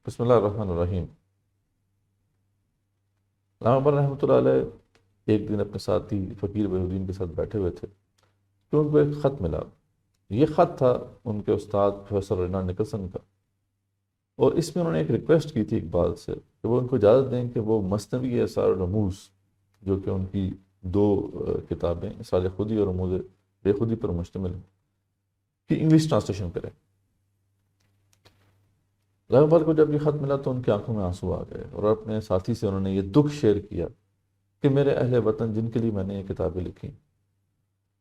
بسم اللہ الرحمن الرحیم۔ علامہ اقبال رحمۃ اللہ علیہ ایک دن اپنے ساتھی فقیر بہاءالدین کے ساتھ بیٹھے ہوئے تھے کہ ان کو ایک خط ملا۔ یہ خط تھا ان کے استاد پروفیسر رینالڈ نکلسن کا، اور اس میں انہوں نے ایک ریکویسٹ کی تھی اقبال سے کہ وہ ان کو اجازت دیں کہ وہ مثنوی اسرار الرموز، جو کہ ان کی دو کتابیں اسرار خودی اور رموز بے خودی پر مشتمل ہیں، کی انگلش ٹرانسلیشن کریں۔ علامہ اقبال کو جب یہ خط ملا تو ان کی آنکھوں میں آنسو آ گئے، اور اپنے ساتھی سے انہوں نے یہ دکھ شیئر کیا کہ میرے اہل وطن جن کے لیے میں نے یہ کتابیں لکھی،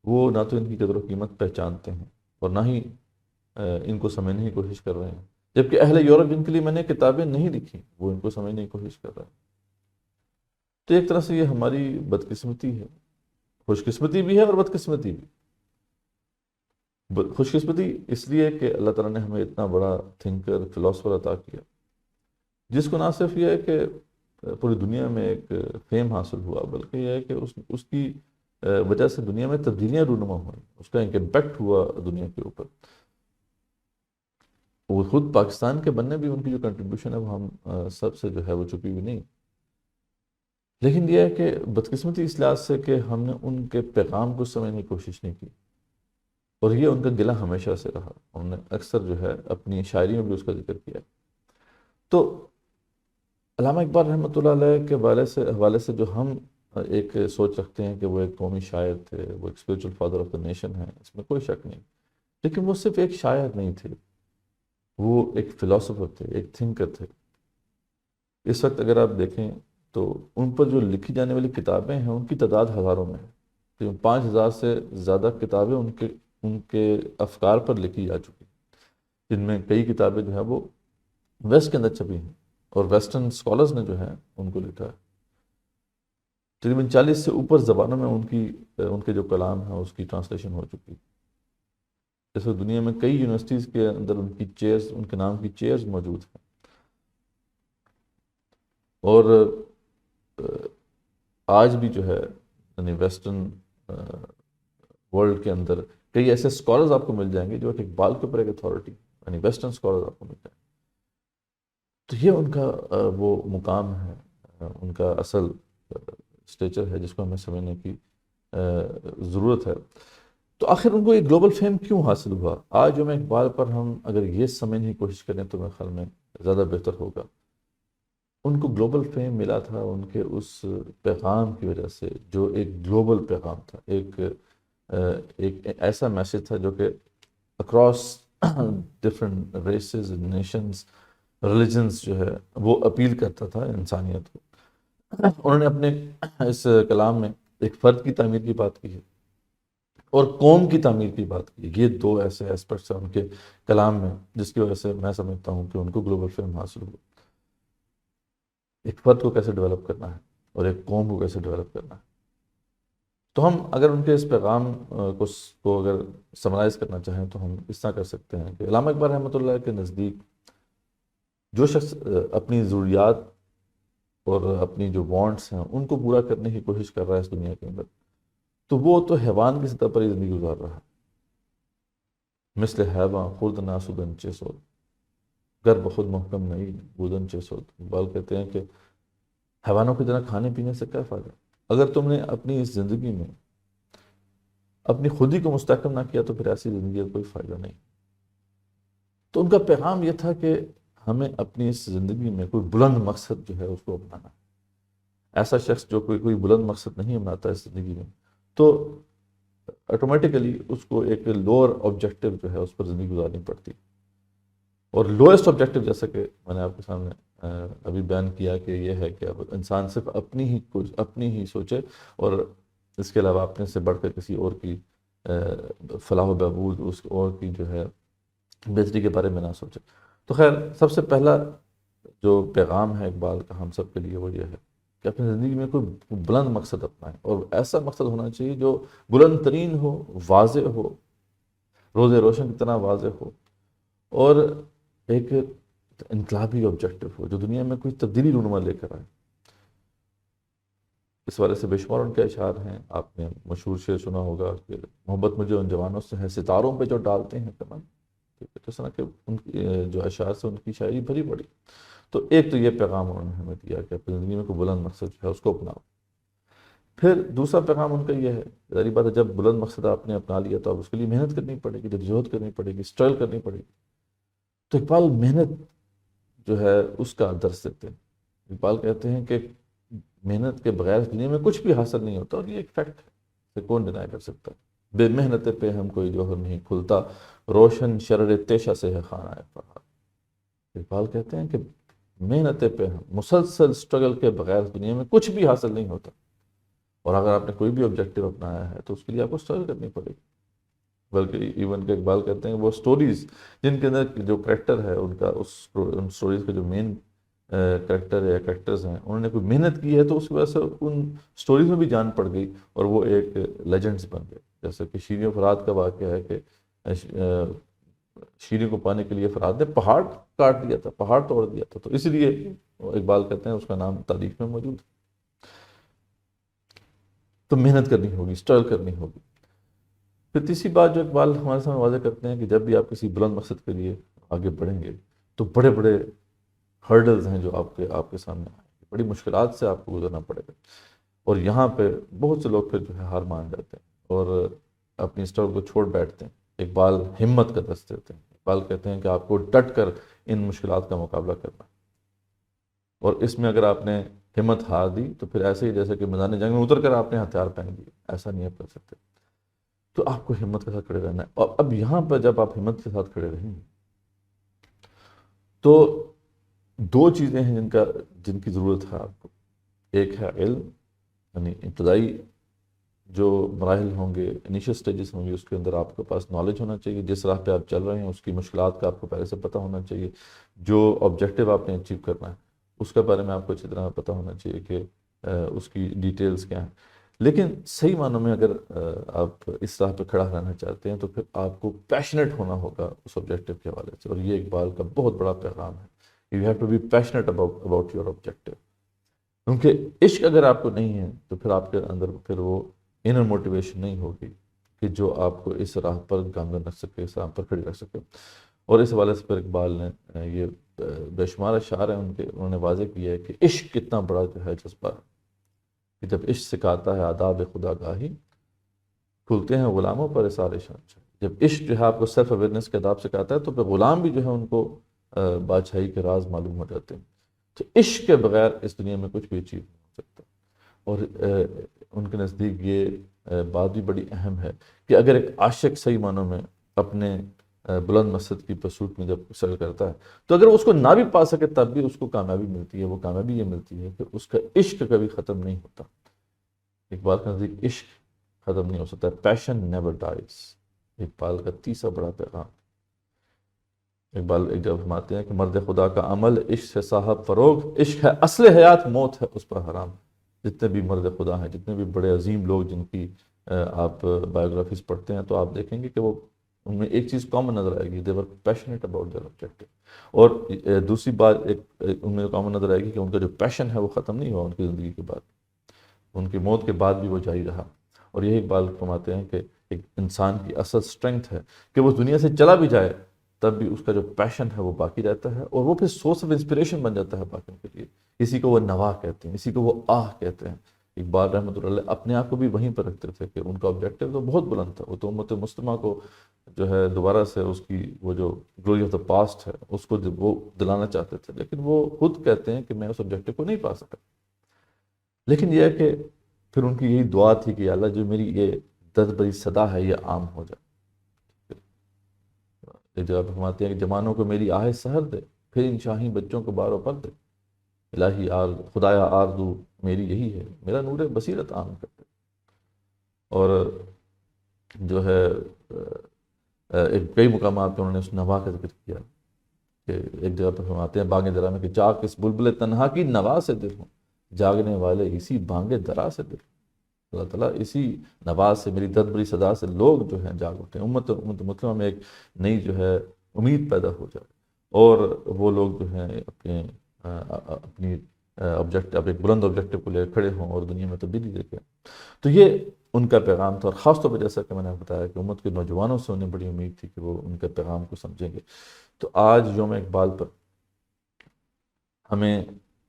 وہ نہ تو ان کی قدر و قیمت پہچانتے ہیں اور نہ ہی ان کو سمجھنے کی کوشش کر رہے ہیں، جبکہ اہل یورپ جن کے لیے میں نے کتابیں نہیں لکھی وہ ان کو سمجھنے کی کوشش کر رہے ہیں۔ تو ایک طرح سے یہ ہماری بدقسمتی ہے، خوش قسمتی بھی ہے اور بدقسمتی بھی۔ خوش قسمتی اس لیے کہ اللہ تعالیٰ نے ہمیں اتنا بڑا تھنکر فلاسفر عطا کیا، جس کو نہ صرف یہ ہے کہ پوری دنیا میں ایک فیم حاصل ہوا، بلکہ یہ ہے کہ اس کی وجہ سے دنیا میں تبدیلیاں رونما ہوئیں، اس کا ایک امپیکٹ ہوا دنیا کے اوپر۔ وہ خود پاکستان کے بننے بھی ان کی جو کنٹریبیوشن ہے وہ ہم سب سے جو ہے وہ چھپی ہوئی نہیں، لیکن یہ ہے کہ بدقسمتی اس لحاظ سے کہ ہم نے ان کے پیغام کو سمجھنے کی کوشش نہیں کی، اور یہ ان کا گلہ ہمیشہ سے رہا۔ انہوں نے اکثر جو ہے اپنی شاعری میں بھی اس کا ذکر کیا۔ تو علامہ اقبال رحمۃ اللہ علیہ کے حوالے سے جو ہم ایک سوچ رکھتے ہیں کہ وہ ایک قومی شاعر تھے، وہ ایک spiritual father of the nation ہے، اس میں کوئی شک نہیں، لیکن وہ صرف ایک شاعر نہیں تھے، وہ ایک فلاسفر تھے، ایک تھنکر تھے۔ اس وقت اگر آپ دیکھیں تو ان پر جو لکھی جانے والی کتابیں ہیں ان کی تعداد ہزاروں میں ہے، 5,000 سے زیادہ کتابیں ان کے افکار پر لکھی جا چکی، جن میں کئی کتابیں جو ہے وہ ویسٹ کے اندر چھپی ہیں، اور ویسٹرن اسکالرز نے جو ہے ان کو لکھا ہے۔ تقریباً 40 سے اوپر زبانوں میں ان کے جو کلام ہیں اس کی ٹرانسلیشن ہو چکی۔ جیسے دنیا میں کئی یونیورسٹیز کے اندر ان کی چیئرز، ان کے نام کی چیئرز موجود ہیں، اور آج بھی جو ہے یعنی ویسٹرن ورلڈ کے اندر کئی ایسے اسکالرز آپ کو مل جائیں گے جو کہ اقبال کے اوپر ایک اتھارٹی، یعنی ویسٹرن اسکالرز آپ کو مل جائیں گے۔ تو یہ ان کا وہ مقام ہے، ان کا اصل اسٹیچر ہے جس کو ہمیں سمجھنے کی ضرورت ہے۔ تو آخر ان کو یہ گلوبل فیم کیوں حاصل ہوا؟ آج جو میں اقبال پر ہم اگر یہ سمجھنے کی کوشش کریں تو میرے خیال میں زیادہ بہتر ہوگا۔ ان کو گلوبل فیم ملا تھا ان کے اس پیغام کی وجہ سے، جو ایک گلوبل پیغام تھا، ایک ایسا میسج تھا جو کہ across different races, nations, religions جو ہے وہ اپیل کرتا تھا انسانیت کو۔ انہوں نے اپنے اس کلام میں ایک فرد کی تعمیر کی بات کی ہے اور قوم کی تعمیر کی بات کی ہے۔ یہ دو ایسے ایسپیکٹس ہیں ان کے کلام میں جس کی وجہ سے میں سمجھتا ہوں کہ ان کو گلوبل فیم حاصل ہوا۔ ایک فرد کو کیسے ڈیولپ کرنا ہے اور ایک قوم کو کیسے ڈیولپ کرنا ہے۔ تو ہم اگر ان کے اس پیغام کو اگر سمرائز کرنا چاہیں تو ہم اس طرح کر سکتے ہیں کہ علامہ اقبال رحمۃ اللہ کے نزدیک جو شخص اپنی ضروریات اور اپنی جو وانٹس ہیں ان کو پورا کرنے کی کوشش کر رہا ہے اس دنیا کے اندر، تو وہ تو حیوان کی سطح پر ہی زندگی گزار رہا ہے۔ مثل حیواں خرد ناسودن چیسود، گر بخود محکم نہیں بودن چیسود۔ اقبال کہتے ہیں کہ حیوانوں کی طرح کھانے پینے سے کیا فائدہ؟ اگر تم نے اپنی اس زندگی میں اپنی خودی کو مستحکم نہ کیا تو پھر ایسی زندگی کا کوئی فائدہ نہیں۔ تو ان کا پیغام یہ تھا کہ ہمیں اپنی اس زندگی میں کوئی بلند مقصد جو ہے اس کو اپنانا ہے۔ ایسا شخص جو کوئی بلند مقصد نہیں اپناتا اس زندگی میں تو آٹومیٹیکلی اس کو ایک لوور آبجیکٹیو جو ہے اس پر زندگی گزارنی پڑتی، اور لوئسٹ آبجیکٹیو جیسا کہ میں نے آپ کے سامنے ابھی بیان کیا کہ یہ ہے کہ اب انسان صرف اپنی ہی سوچے، اور اس کے علاوہ اپنے سے بڑھ کر کسی اور کی فلاح و بہبود، اس اور کی جو ہے بہتری کے بارے میں نہ سوچے۔ تو خیر، سب سے پہلا جو پیغام ہے اقبال کا ہم سب کے لیے وہ یہ ہے کہ اپنی زندگی میں کوئی بلند مقصد اپنائیں، اور ایسا مقصد ہونا چاہیے جو بلند ترین ہو، واضح ہو، روز روشن کی طرح واضح ہو، اور ایک انقلابی آبجیکٹو ہو جو دنیا میں کوئی تبدیلی رونما لے کر آئے۔ اس والے سے بے شمار ان کے اشعار ہیں۔ آپ نے مشہور شعر سنا ہوگا کہ محبت مجھے ان جوانوں سے ہے ستاروں پہ جو ڈالتے ہیں کمن، جس طرح کہ ان کی جو اشعار سے ان کی شاعری بھری پڑی. تو ایک تو یہ پیغام انہوں نے ہمیں دیا کہ اپنی زندگی میں کوئی بلند مقصد جو ہے اس کو اپناؤ. پھر دوسرا پیغام ان کا یہ ہے، ظاہری بات ہے جب بلند مقصد آپ نے اپنا لیا تو اب اس کے لیے محنت کرنی پڑے گی، جدوجہد کرنی پڑے گی، اسٹرگل کرنی پڑے گی. تو اقبال محنت جو ہے اس کا درس دیتے ہیں. اقبال کہتے ہیں کہ محنت کے بغیر دنیا میں کچھ بھی حاصل نہیں ہوتا، اور یہ ایک فیکٹ ہے، اسے کون ڈینائی کر سکتا ہے. بے محنت پہ ہم کوئی جوہر نہیں کھلتا، روشن شرر تیشہ سے ہے خانہ فرہاد. اقبال کہتے ہیں کہ محنت پہ ہم مسلسل سٹرگل کے بغیر دنیا میں کچھ بھی حاصل نہیں ہوتا، اور اگر آپ نے کوئی بھی آبجیکٹیو اپنایا ہے تو اس کے لیے آپ کو سٹرگل کرنی پڑے گی. بلکہ ایون کہ اقبال کہتے ہیں وہ سٹوریز جن کے اندر جو کریکٹر ہے ان کا ان سٹوریز کا جو مین کریکٹر یا کریکٹرز ہیں انہوں نے کوئی محنت کی ہے تو اس کی وجہ سے ان سٹوریز میں بھی جان پڑ گئی اور وہ ایک لیجنڈز بن گئے. جیسے کہ شیریں و فرات کا واقعہ ہے کہ شیریں کو پانے کے لیے فرات نے پہاڑ کاٹ دیا تھا، پہاڑ توڑ دیا تھا، تو اس لیے اقبال کہتے ہیں اس کا نام تاریخ میں موجود ہے. تو محنت کرنی ہوگی، اسٹرگل کرنی ہوگی. پھر تیسری بات جو اقبال ہمارے سامنے واضح کرتے ہیں کہ جب بھی آپ کسی بلند مقصد کے لیے آگے بڑھیں گے تو بڑے بڑے ہرڈلز ہیں جو آپ کے سامنے آئیں گے، بڑی مشکلات سے آپ کو گزرنا پڑے گا. اور یہاں پہ بہت سے لوگ پھر جو ہے ہار مان جاتے ہیں اور اپنی اسٹرگل کو چھوڑ بیٹھتے ہیں. اقبال ہمت کا درس دیتے ہیں. اقبال کہتے ہیں کہ آپ کو ڈٹ کر ان مشکلات کا مقابلہ کرنا ہے، اور اس میں اگر آپ نے ہمت ہار دی تو پھر ایسے ہی جیسے کہ میدان جنگ میں اتر کر آپ نے ہتھیار پہن لیے، ایسا نہیں آپ کر سکتے. تو آپ کو ہمت کے ساتھ کھڑے رہنا ہے. اور اب یہاں پر جب آپ ہمت کے ساتھ کھڑے رہیں گے تو دو چیزیں ہیں جن کی ضرورت ہے آپ کو. ایک ہے علم، یعنی ابتدائی جو مراحل ہوں گے، انیشل سٹیجز ہوں گے، اس کے اندر آپ کے پاس نالج ہونا چاہیے. جس راہ پہ آپ چل رہے ہیں اس کی مشکلات کا آپ کو پہلے سے پتہ ہونا چاہیے. جو آبجیکٹیو آپ نے اچیو کرنا ہے اس کے بارے میں آپ کو اچھی طرح پتہ ہونا چاہیے کہ اس کی ڈیٹیلز کیا ہیں. لیکن صحیح معنوں میں اگر آپ اس راہ پہ کھڑا رہنا چاہتے ہیں تو پھر آپ کو پیشنیٹ ہونا ہوگا اس آبجیکٹیو کے حوالے سے. اور یہ اقبال کا بہت بڑا پیغام ہے. You have to be passionate about your objective. کیونکہ عشق اگر آپ کو نہیں ہے تو پھر آپ کے اندر پھر وہ انر موٹیویشن نہیں ہوگی کہ جو آپ کو اس راہ پر گامزن رکھ سکے، اس راہ پر کھڑی رکھ سکے. اور اس حوالے سے پھر اقبال نے یہ بے شمار اشعار ہیں انہوں نے واضح کیا ہے کہ عشق کتنا بڑا جو ہے جذبہ ہے کہ جب عشق سکھاتا ہے آداب خدا گاہی، کھلتے ہیں غلاموں پر اثار شان. جب عشق جو ہے آپ کو سیلف اویئرنیس کے آداب سکھاتا ہے تو پھر غلام بھی جو ہے ان کو بادشاہی کے راز معلوم ہو جاتے ہیں. تو عشق کے بغیر اس دنیا میں کچھ بھی اچیو نہیں ہو سکتا. اور ان کے نزدیک یہ بات بھی بڑی اہم ہے کہ اگر ایک عاشق صحیح معنوں میں اپنے بلند مقصد کی پرسوٹ میں جب سر کرتا ہے تو اگر اس کو نہ بھی پا سکے تب بھی اس کو کامیابی ملتی ہے. وہ کامیابی یہ ملتی ہے کہ اس کا عشق کبھی ختم نہیں ہوتا. اقبال کے نزدیک عشق ختم نہیں ہو سکتا. پیشن نیور ڈائز. اقبال کا تیسرا بڑا پیغام. اقبال ایک جب فرماتے ہیں کہ مرد خدا کا عمل عشق سے صاحب فروغ، عشق ہے اصل حیات، موت ہے اس پر حرام. جتنے بھی مرد خدا ہیں، جتنے بھی بڑے عظیم لوگ جن کی آپ بایوگرافیز پڑھتے ہیں تو آپ دیکھیں گے کہ وہ ان میں ایک چیز کامن نظر آئے گی، دے ور پیشنیٹ اباؤٹ دیئر آبجیکٹیو. اور دوسری بات ان میں کامن نظر آئے گی کہ ان کا جو پیشن ہے وہ ختم نہیں ہوا ان کی زندگی کے بعد، ان کی موت کے بعد بھی وہ جاری رہا. اور یہی اقبال فرماتے ہیں کہ ایک انسان کی اصل اسٹرینگتھ ہے کہ وہ دنیا سے چلا بھی جائے تب بھی اس کا جو پیشن ہے وہ باقی رہتا ہے، اور وہ پھر سورس آف انسپریشن بن جاتا ہے باقیوں کے لیے. اسی کو وہ نوا کہتے ہیں، اسی کو وہ آہ کہتے ہیں. اقبال رحمۃ اللہ علیہ اپنے آپ کو بھی وہیں پر رکھتے تھے کہ ان کا آبجیکٹیو تو بہت بلند تھا. وہ تو امت مسلمہ کو جو ہے دوبارہ سے اس کی وہ جو گلوری آف دا پاسٹ ہے اس کو وہ دلانا چاہتے تھے، لیکن وہ خود کہتے ہیں کہ میں اس آبجیکٹیو کو نہیں پا سکا. لیکن یہ ہے کہ پھر ان کی یہی دعا تھی کہ اللہ جو میری یہ درد بھری صدا ہے یہ عام ہو جائے. ایک جگہ پہ فرماتے ہیں کہ جوانوں کو میری آہ سحر دے، پھر ان شاہی بچوں کو باروں پر دے. الہی خدایا آرزو میری یہی ہے، میرا نور بصیرت عام کر دے. اور جو ہے کئی مقامات پہ انہوں نے اس نوا کا ذکر کیا کہ ایک جگہ پہ فرماتے ہیں بانگ درا میں کہ جاگ کس بلبل تنہا کی نوا سے دل ہوں، جاگنے والے اسی بانگ درا سے دل. اللہ تعالیٰ اسی نواز سے، میری درد بری صدا سے لوگ جو ہیں جاگ اٹھے، امت مسلمہ میں ایک نئی جو ہے امید پیدا ہو جائے، اور وہ لوگ جو ہیں اپنی اب ایک بلند آبجیکٹیو کو لے کھڑے ہوں اور دنیا میں تبدیلی لے کے. تو یہ ان کا پیغام تھا، اور خاص طور پہ جیسا کہ میں نے بتایا کہ امت کے نوجوانوں سے انہیں بڑی امید تھی کہ وہ ان کے پیغام کو سمجھیں گے۔ تو آج یوم اقبال پر ہمیں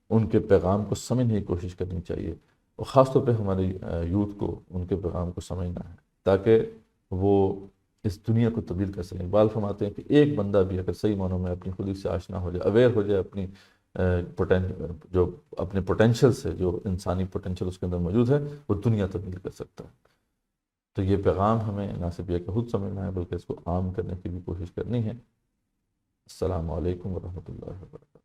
ان کے پیغام کو سمجھنے کی کوشش کرنی چاہیے، اور خاص طور پہ ہماری یوتھ کو ان کے پیغام کو سمجھنا ہے، تاکہ وہ اس دنیا کو تبدیل کر سکیں۔ اقبال فرماتے ہیں کہ ایک بندہ بھی اگر صحیح معنوں میں اپنی خودی سے آشنا ہو جائے، اویئر ہو جائے اپنی جو اپنے پوٹینشیل سے، جو انسانی پوٹینشیل اس کے اندر موجود ہے، وہ دنیا تبدیل کر سکتا ہے۔ تو یہ پیغام ہمیں نہ صرف یہ کہ خود سمجھنا ہے، بلکہ اس کو عام کرنے کی بھی کوشش کرنی ہے۔ السلام علیکم ورحمۃ اللہ وبرکاتہ۔